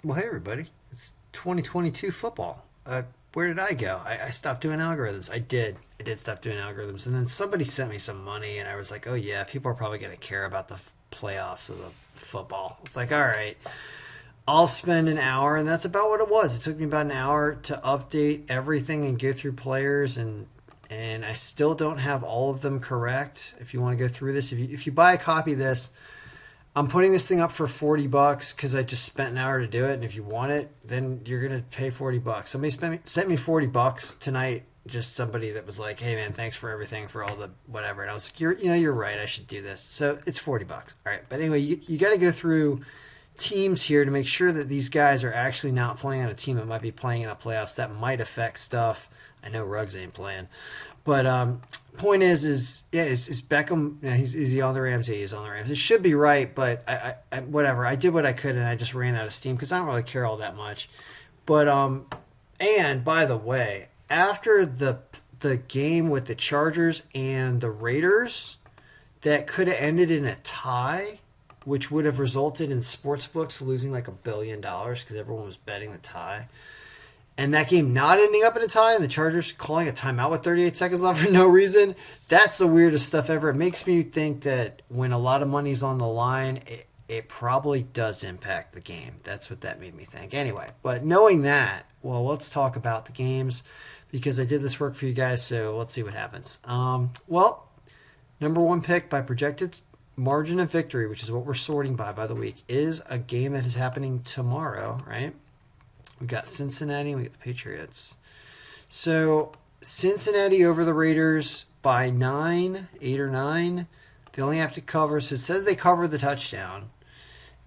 Well, hey, everybody. It's 2022 football. Where did I go? I stopped doing algorithms. I did. I did stop doing algorithms. And then somebody sent me some money, and I was like, oh, yeah, people are probably going to care about the playoffs of the football. It's like, all right, I'll spend an hour, and that's about what it was. It took me about an hour to update everything and go through players, and I still don't have all of them correct. If you want to go through this, if you buy a copy of this, I'm putting this thing up for $40 because I just spent an hour to do it. And if you want it, then you're gonna pay $40. Somebody sent me $40 tonight. Just somebody that was like, "Hey man, thanks for everything for all the whatever." And I was like, "You're right. I should do this." So it's $40. All right. But anyway, you got to go through teams here to make sure that these guys are actually not playing on a team that might be playing in the playoffs. That might affect stuff. I know Ruggs ain't playing, but point is Beckham? Yeah, is he on the Rams? Yeah, he's on the Rams. It should be right, but I whatever. I did what I could, and I just ran out of steam because I don't really care all that much. But and by the way, after the game with the Chargers and the Raiders, that could have ended in a tie, which would have resulted in sportsbooks losing like $1 billion because everyone was betting the tie. And that game not ending up in a tie and the Chargers calling a timeout with 38 seconds left for no reason, that's the weirdest stuff ever. It makes me think that when a lot of money's on the line, it probably does impact the game. That's what that made me think. Anyway, but knowing that, well, let's talk about the games because I did this work for you guys, so let's see what happens. Well, number one pick by projected margin of victory, which is what we're sorting by the week, is a game that is happening tomorrow, right? We got Cincinnati and we got the Patriots. So Cincinnati over the Raiders by 9, 8 or 9. They only have to cover. So it says they cover the touchdown.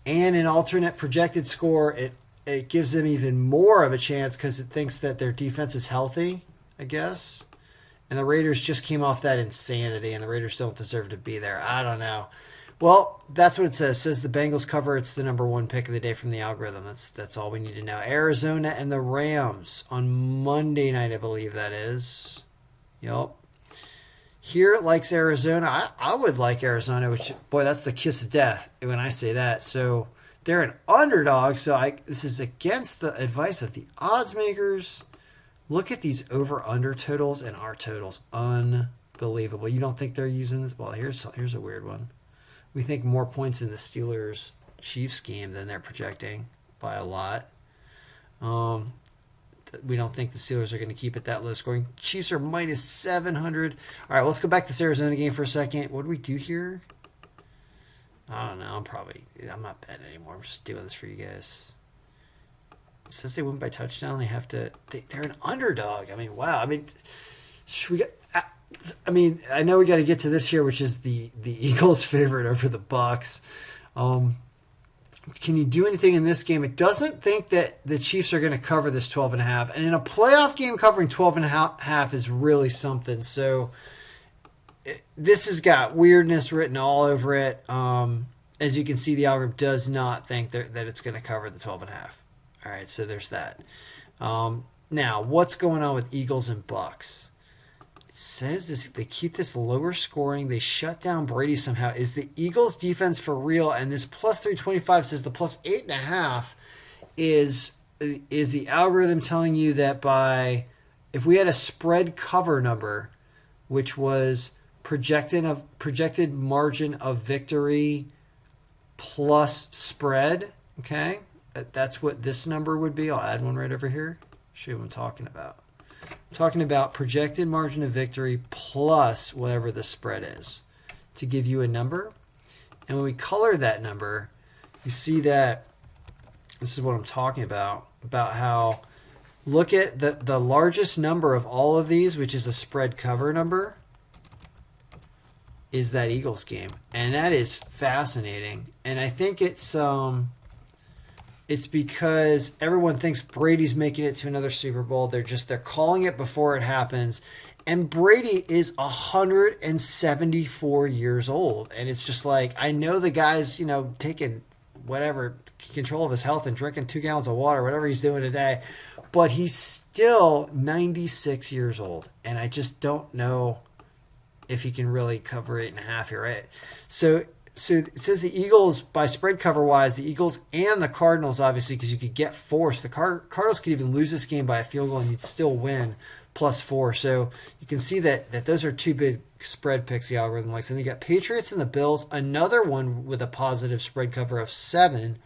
And an alternate projected score, it gives them even more of a chance because it thinks that their defense is healthy, I guess. And the Raiders just came off that insanity, and the Raiders don't deserve to be there. I don't know. Well, that's what it says. It says the Bengals cover. It's the number one pick of the day from the algorithm. That's all we need to know. Arizona and the Rams on Monday night, I believe that is. Yep. Here it likes Arizona. I would like Arizona, which, boy, that's the kiss of death when I say that. So they're an underdog. So this is against the advice of the odds makers. Look at these over-under totals and our totals. Unbelievable. You don't think they're using this? Well, here's a weird one. We think more points in the Steelers Chiefs game than they're projecting by a lot. We don't think the Steelers are going to keep it that low scoring. Chiefs are minus 700. All right, let's go back to this Arizona game for a second. What do we do here? I don't know. I'm not betting anymore. I'm just doing this for you guys. Since they win by touchdown, they're an underdog. I mean, wow. I mean, should we get? I know we got to get to this here, which is the Eagles' favorite over the Bucks. Can you do anything in this game? It doesn't think that the Chiefs are going to cover this 12.5, and in a playoff game, covering 12.5 is really something. So this has got weirdness written all over it. As you can see, the algorithm does not think that it's going to cover the 12.5. All right, so there's that. Now, what's going on with Eagles and Bucks? It says they keep this lower scoring. They shut down Brady somehow. Is the Eagles defense for real? And this plus 325 says the plus 8.5 is the algorithm telling you that if we had a spread cover number, which was projected margin of victory plus spread, okay, that's what this number would be. I'll add one right over here. Show you what I'm talking about. I'm talking about projected margin of victory plus whatever the spread is to give you a number. And when we color that number, you see that this is what I'm talking about how look at the largest number of all of these, which is a spread cover number, is that Eagles game. And that is fascinating. And I think it's because everyone thinks Brady's making it to another Super Bowl. They're calling it before it happens. And Brady is 174 years old. And it's just like, I know the guy's, taking whatever control of his health and drinking 2 gallons of water, whatever he's doing today. But he's still 96 years old. And I just don't know if he can really cover 8.5 here, right? So So it says the Eagles, by spread cover wise, the Eagles and the Cardinals, obviously, because you could get 4. So the Cardinals could even lose this game by a field goal and you'd still win +4. So you can see that those are 2 big spread picks the algorithm likes. And you got Patriots and the Bills, another one with a positive spread cover of 7.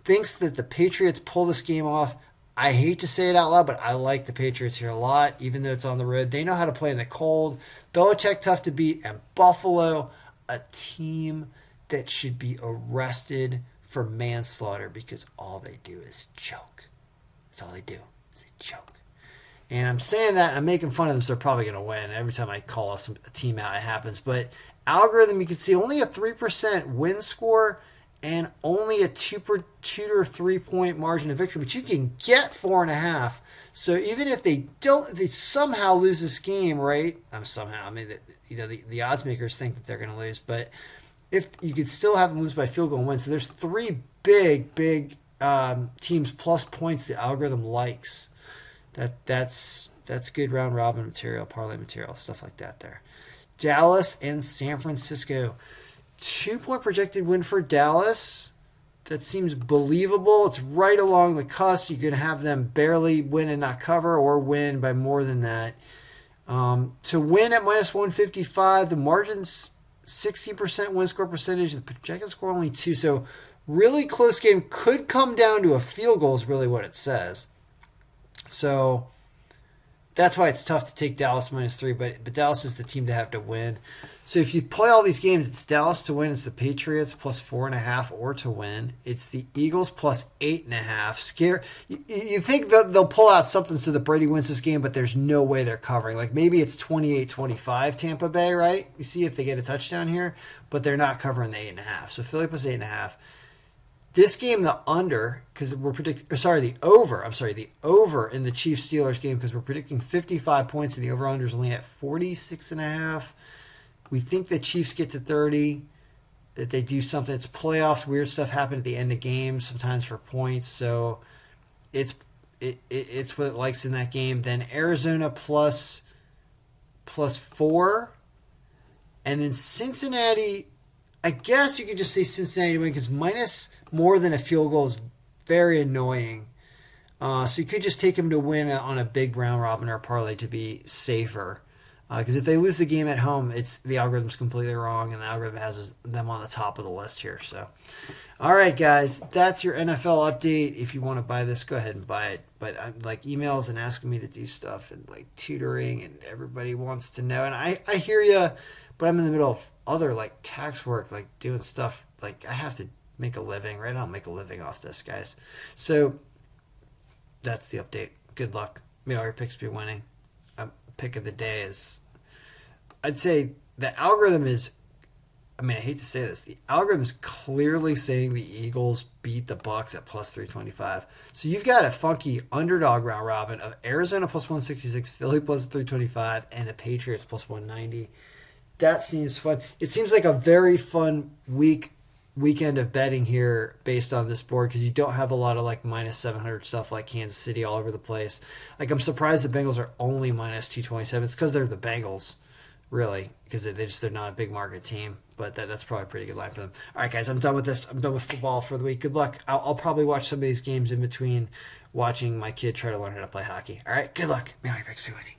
Thinks that the Patriots pull this game off. I hate to say it out loud, but I like the Patriots here a lot, even though it's on the road. They know how to play in the cold. Belichick tough to beat, and Buffalo, a team that should be arrested for manslaughter because all they do is choke. That's all they do is they choke. And I'm saying that, I'm making fun of them, so they're probably going to win. Every time I call a team out, it happens. But algorithm, you can see only a 3% win score and only a 2 or 3 point margin of victory. But you can get 4.5. So even if they somehow lose this game, right? The odds makers think that they're going to lose, but if you could still have them lose by field goal and win. So there's 3 big teams plus points the algorithm likes. That's good round robin material, parlay material, stuff like that there. Dallas and San Francisco. 2-point projected win for Dallas. That seems believable. It's right along the cusp. You could have them barely win and not cover or win by more than that. To win at -155, the margin's 60% win score percentage. The projected score only 2. So really close game, could come down to a field goal is really what it says. So that's why it's tough to take Dallas -3, but Dallas is the team to have to win. So if you play all these games, it's Dallas to win, it's the Patriots +4.5 or to win. It's the Eagles +8.5. You think that they'll pull out something so that Brady wins this game, but there's no way they're covering. Like maybe it's 28-25 Tampa Bay, right? You see if they get a touchdown here, but they're not covering the 8.5. So Philly +8.5. This game, the under, because we're predicting, the over. The over in the Chiefs Steelers game, because we're predicting 55 points and the over under is only at 46.5. We think the Chiefs get to 30, that they do something. It's playoffs. Weird stuff happen at the end of games, sometimes for points. So it's what it likes in that game. Then Arizona plus 4. And then Cincinnati, I guess you could just say Cincinnati to win because minus more than a field goal is very annoying. So you could just take them to win on a big round robin or parlay to be safer. Because if they lose the game at home, the algorithm's completely wrong, and the algorithm has them on the top of the list here. So, all right, guys, that's your NFL update. If you want to buy this, go ahead and buy it. But I'm like emails and asking me to do stuff and like tutoring, and everybody wants to know. And I hear you, but I'm in the middle of other like tax work, like doing stuff. Like I have to make a living, right? I'll make a living off this, guys. So that's the update. Good luck. May all your picks be winning. Pick of the day is, I'd say the algorithm is, I hate to say this, the algorithm is clearly saying the Eagles beat the Bucs at +325. So you've got a funky underdog round robin of Arizona +166, Philly +325, and the Patriots +190. That seems fun. It seems like a very fun weekend of betting here based on this board because you don't have a lot of like -700 stuff like Kansas City all over the place. Like I'm surprised the Bengals are only -227. It's because they're the Bengals, really, because they're not a big market team. But that's probably a pretty good line for them. All right, guys, I'm done with this. I'm done with football for the week. Good luck. I'll probably watch some of these games in between watching my kid try to learn how to play hockey. All right, good luck. May all your picks be winning.